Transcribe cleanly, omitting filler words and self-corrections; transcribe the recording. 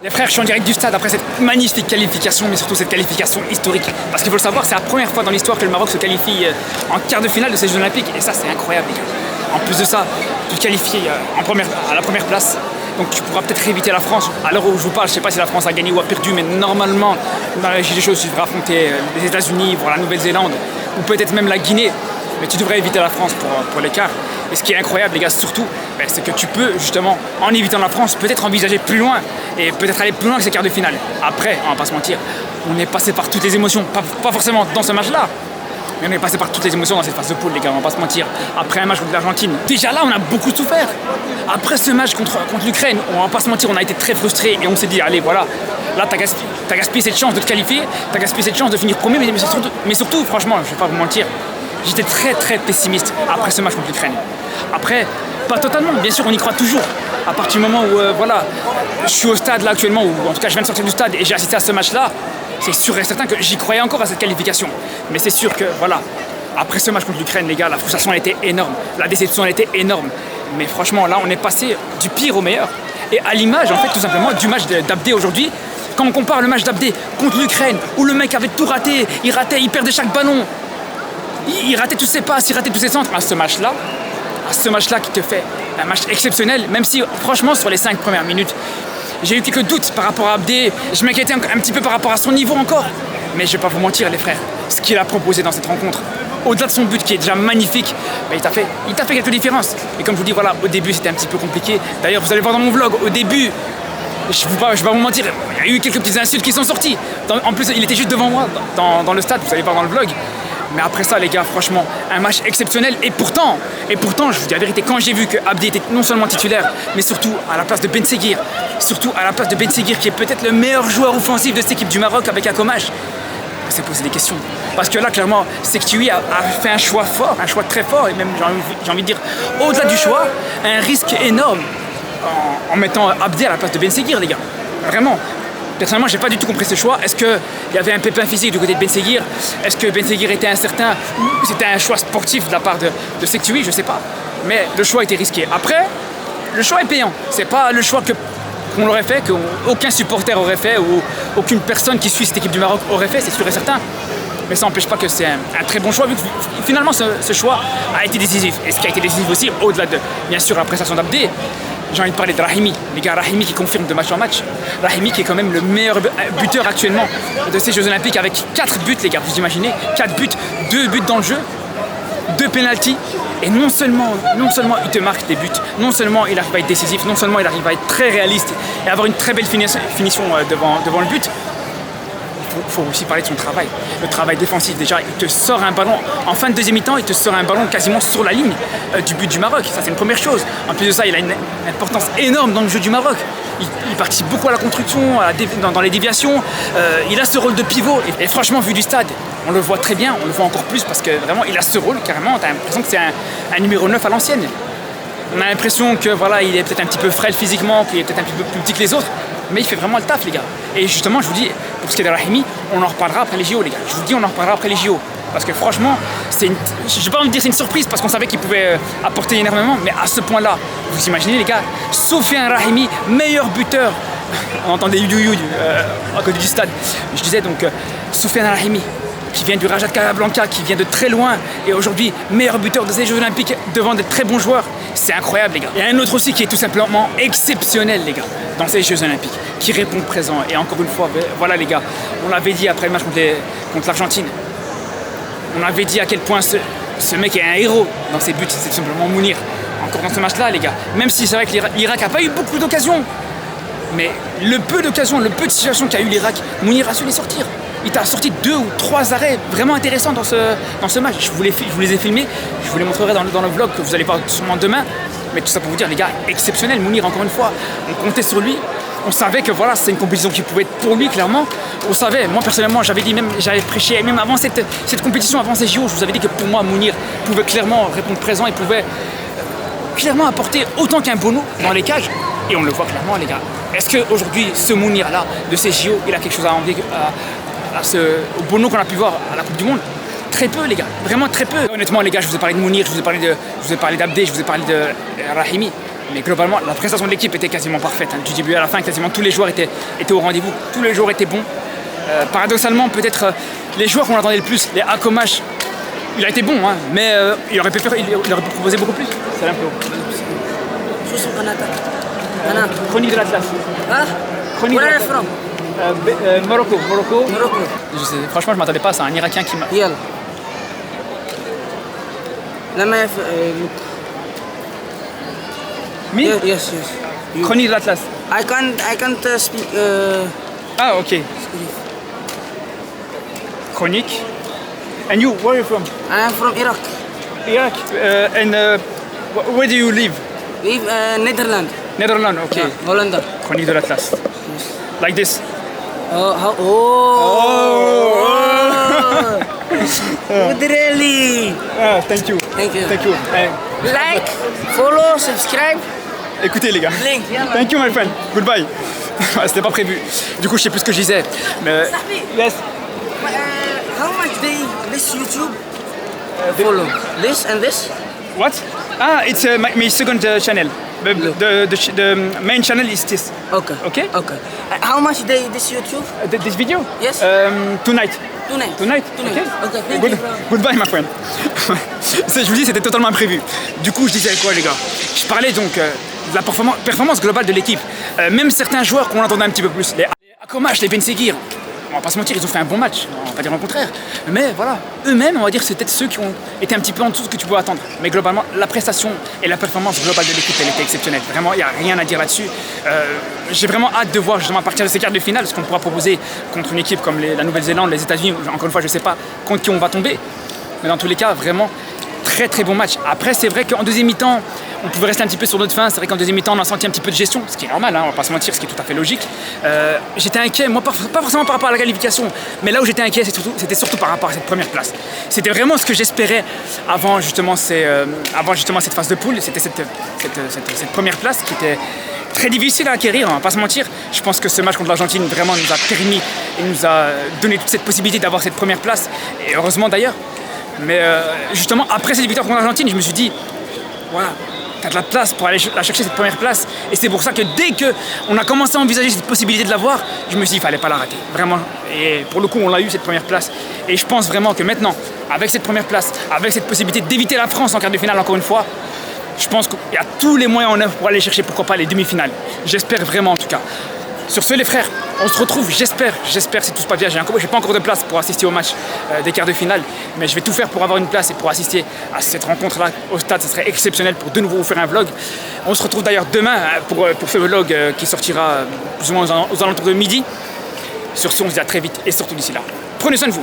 Les frères, je suis en direct du stade après cette magnifique qualification, mais surtout cette qualification historique. Parce qu'il faut le savoir, c'est la première fois dans l'histoire que le Maroc se qualifie en quart de finale de ces Jeux Olympiques. Et ça, c'est incroyable, les gars. En plus de ça, tu te qualifies à la première place. Donc tu pourras peut-être éviter la France. À l'heure où je vous parle, je ne sais pas si la France a gagné ou a perdu, mais normalement, dans la logique des choses, tu devrais affronter les États-Unis, voire la Nouvelle-Zélande, ou peut-être même la Guinée. Mais tu devrais éviter la France pour l'écart. Et ce qui est incroyable, les gars, surtout, c'est que tu peux, justement, en évitant la France, peut-être envisager plus loin et peut-être aller plus loin que ces quarts de finale. Après, on va pas se mentir, on est passé par toutes les émotions, pas forcément dans ce match-là, mais on est passé par toutes les émotions dans cette phase de poule, les gars, on va pas se mentir. Après un match contre l'Argentine, déjà là, on a beaucoup souffert. Après ce match contre l'Ukraine, on va pas se mentir, on a été très frustrés et on s'est dit, allez, voilà, là, t'as gaspillé cette chance de te qualifier, t'as gaspillé cette chance de finir premier, mais surtout, franchement, je vais pas vous mentir, j'étais très très pessimiste après ce match contre l'Ukraine. Après, pas totalement, bien sûr, on y croit toujours. À partir du moment où, je suis au stade là actuellement, ou en tout cas je viens de sortir du stade et j'ai assisté à ce match-là, c'est sûr et certain que j'y croyais encore à cette qualification. Mais c'est sûr que, voilà, après ce match contre l'Ukraine, les gars, la frustration elle était énorme, la déception elle était énorme. Mais franchement, là, on est passé du pire au meilleur. Et à l'image, en fait, tout simplement, du match d'Abdé aujourd'hui, quand on compare le match d'Abdé contre l'Ukraine, où le mec avait tout raté, il perdait chaque ballon, il ratait tous ses passes, il ratait tous ses centres, à ce match-là qui te fait un match exceptionnel, même si franchement sur les 5 premières minutes, j'ai eu quelques doutes par rapport à Abdé, je m'inquiétais un petit peu par rapport à son niveau encore, mais je vais pas vous mentir les frères, ce qu'il a proposé dans cette rencontre, au-delà de son but qui est déjà magnifique, il t'a fait quelques différences. Et comme je vous dis, voilà, au début c'était un petit peu compliqué, d'ailleurs vous allez voir dans mon vlog, au début, je vais pas vous mentir, il y a eu quelques petites insultes qui sont sorties, en plus il était juste devant moi dans le stade, vous allez voir dans le vlog. Mais après ça, les gars, franchement, un match exceptionnel. Et pourtant, je vous dis la vérité, quand j'ai vu que Abdé était non seulement titulaire, mais surtout à la place de Ben Seguir, qui est peut-être le meilleur joueur offensif de cette équipe du Maroc avec Akomash, on s'est posé des questions. Parce que là, clairement, Sekhtioui a fait un choix fort, un choix très fort, et même, j'ai envie de dire, au-delà du choix, un risque énorme en mettant Abdé à la place de Ben Seguir, les gars. Vraiment. Personnellement, j'ai pas du tout compris ce choix. Est-ce qu'il y avait un pépin physique du côté de Ben Seguir? Est-ce que Ben Seguir était incertain? Ou c'était un choix sportif de la part de Sekhtioui? Je sais pas. Mais le choix était risqué. Après, le choix est payant. C'est pas le choix qu'on aurait fait, qu'aucun supporter aurait fait, ou aucune personne qui suit cette équipe du Maroc aurait fait, c'est sûr et certain. Mais ça n'empêche pas que c'est un très bon choix, vu que finalement ce choix a été décisif. Et ce qui a été décisif aussi, au-delà de, bien sûr, la prestation d'Abdé, j'ai envie de parler de Rahimi, les gars, Rahimi qui confirme de match en match. Rahimi qui est quand même le meilleur buteur actuellement de ces Jeux Olympiques avec 4 buts, les gars, vous imaginez, 4 buts, 2 buts dans le jeu, 2 pénaltys. Et non seulement il te marque des buts, non seulement il arrive à être décisif, non seulement il arrive à être très réaliste et avoir une très belle finition devant le but. Il faut aussi parler de son travail. Le travail défensif, déjà, il te sort un ballon. En fin de deuxième mi-temps, il te sort un ballon quasiment sur la ligne du but du Maroc. Ça, c'est une première chose. En plus de ça, il a une importance énorme dans le jeu du Maroc. Il participe beaucoup à la construction, dans les déviations. Il a ce rôle de pivot. Et franchement, vu du stade, on le voit très bien. On le voit encore plus parce que vraiment, il a ce rôle carrément. Tu as l'impression que c'est un numéro 9 à l'ancienne. On a l'impression que voilà, il est peut-être un petit peu frêle physiquement, qu'il est peut-être un petit peu plus petit que les autres. Mais il fait vraiment le taf, les gars. Et justement, je vous dis, pour ce qui est de Rahimi, on en reparlera après les JO, les gars. Je vous dis, on en reparlera après les JO. Parce que franchement, je ne vais pas me dire c'est une surprise parce qu'on savait qu'il pouvait apporter énormément. Mais à ce point-là, vous imaginez, les gars, Soufiane Rahimi, meilleur buteur. On entendait you à côté du stade. Je disais donc, Soufiane Rahimi, qui vient du Raja de Casablanca, qui vient de très loin, et aujourd'hui meilleur buteur de ces Jeux Olympiques devant de très bons joueurs. C'est incroyable, les gars. Il y a un autre aussi qui est tout simplement exceptionnel, les gars, dans ces Jeux Olympiques, qui répond présent. Et encore une fois, voilà, les gars, on l'avait dit après le match contre l'Argentine. On avait dit à quel point ce mec est un héros dans ses buts. C'est tout simplement Mounir. Encore dans ce match-là, les gars. Même si c'est vrai que l'Irak n'a pas eu beaucoup d'occasions, mais le peu d'occasions, le peu de situations qu'a eu l'Irak, Mounir a su les sortir. Il t'a sorti 2 ou 3 arrêts vraiment intéressants dans ce match. Je vous les ai filmés, je vous les montrerai dans le vlog que vous allez voir sûrement demain. Mais tout ça pour vous dire, les gars, exceptionnel. Mounir, encore une fois, on comptait sur lui. On savait que voilà, c'est une compétition qui pouvait être pour lui, clairement. On savait, moi personnellement, j'avais prêché, même avant cette compétition, avant ces JO, je vous avais dit que pour moi, Mounir pouvait clairement répondre présent, il pouvait clairement apporter autant qu'un Bono dans les cages. Et on le voit clairement, les gars. Est-ce qu'aujourd'hui, ce Mounir-là, de ces JO, il a quelque chose à envier au Bono qu'on a pu voir à la Coupe du Monde? Très peu, les gars, vraiment très peu. Honnêtement, les gars, je vous ai parlé de Mounir, je vous ai parlé d'Abdé, je vous ai parlé de Rahimi. Mais globalement, la prestation de l'équipe était quasiment parfaite. Du début à la fin, quasiment tous les joueurs étaient au rendez-vous. Tous les joueurs étaient bons. Paradoxalement, peut-être les joueurs qu'on attendait le plus, les Akomash, il a été bon, hein, mais il aurait pu proposer beaucoup plus. C'est un peu haut. Chronique de l'Atlas. Chronique de l'Atlas. Morocco. Franchement, je m'attendais pas à ça. Un Irakien qui m'a. Me? Yes. Chronique de l'Atlas. I can't speak. Ah, ok. Chronique. And you, where are you from? I am from Iraq. Iraq. Where do you live? Live Netherlands. Netherlands, ok. Hollander. Chronique de l'Atlas. Like this. Really? Thank you. Thank you. Like, follow, subscribe. Écoutez les gars. Link. Thank you my friend. Goodbye. C'était pas prévu. Du coup, je sais plus ce que je disais. Mais yes. How much this YouTube follow? This and this? What? It's my second channel. The main channel is this. Okay. How much this YouTube? This video? Yes. Tonight. Tonight. Okay. Okay. Thank you. Goodbye, my friend. Je vous dis, c'était totalement imprévu. Du coup, je disais quoi, les gars? Je parlais donc de la performance globale de l'équipe. Même certains joueurs qu'on attendait un petit peu plus. Les Akomash, les Ben Seguir. On va pas se mentir, ils ont fait un bon match, on va pas dire le contraire. Mais voilà, eux-mêmes, on va dire, c'est peut-être ceux qui ont été un petit peu en dessous de ce que tu pouvais attendre. Mais globalement, la prestation et la performance globale de l'équipe, elle était exceptionnelle. Vraiment, il n'y a rien à dire là-dessus. J'ai vraiment hâte de voir justement à partir de ces quarts de finale ce qu'on pourra proposer contre une équipe comme la Nouvelle-Zélande, les États-Unis. Encore une fois, je ne sais pas contre qui on va tomber. Mais dans tous les cas, vraiment, très très bon match. Après, c'est vrai qu'en deuxième mi-temps, on pouvait rester un petit peu sur notre fin. C'est vrai qu'en deuxième mi-temps, on a senti un petit peu de gestion, ce qui est normal, hein, on va pas se mentir, ce qui est tout à fait logique. J'étais inquiet, moi pas forcément par rapport à la qualification, mais là où j'étais inquiet, c'était surtout par rapport à cette première place. C'était vraiment ce que j'espérais avant justement cette phase de poule. C'était cette première place qui était très difficile à acquérir, on va pas se mentir. Je pense que ce match contre l'Argentine vraiment nous a permis et nous a donné toute cette possibilité d'avoir cette première place, et heureusement d'ailleurs. Mais justement, après cette victoire contre l'Argentine, je me suis dit, voilà, t'as de la place pour aller chercher cette première place. Et c'est pour ça que dès qu'on a commencé à envisager cette possibilité de l'avoir, je me suis dit, il fallait pas la rater. Vraiment. Et pour le coup, on l'a eu, cette première place. Et je pense vraiment que maintenant, avec cette première place, avec cette possibilité d'éviter la France en quart de finale encore une fois, je pense qu'il y a tous les moyens en œuvre pour aller chercher, pourquoi pas, les demi-finales. J'espère vraiment en tout cas. Sur ce, les frères, on se retrouve, j'espère si tout se passe bien. J'ai pas encore de place pour assister au match des quarts de finale, mais je vais tout faire pour avoir une place et pour assister à cette rencontre-là au stade. Ce serait exceptionnel pour de nouveau vous faire un vlog. On se retrouve d'ailleurs demain pour ce vlog qui sortira plus ou moins aux alentours de midi. Sur ce, on se dit à très vite et surtout d'ici là, prenez soin de vous.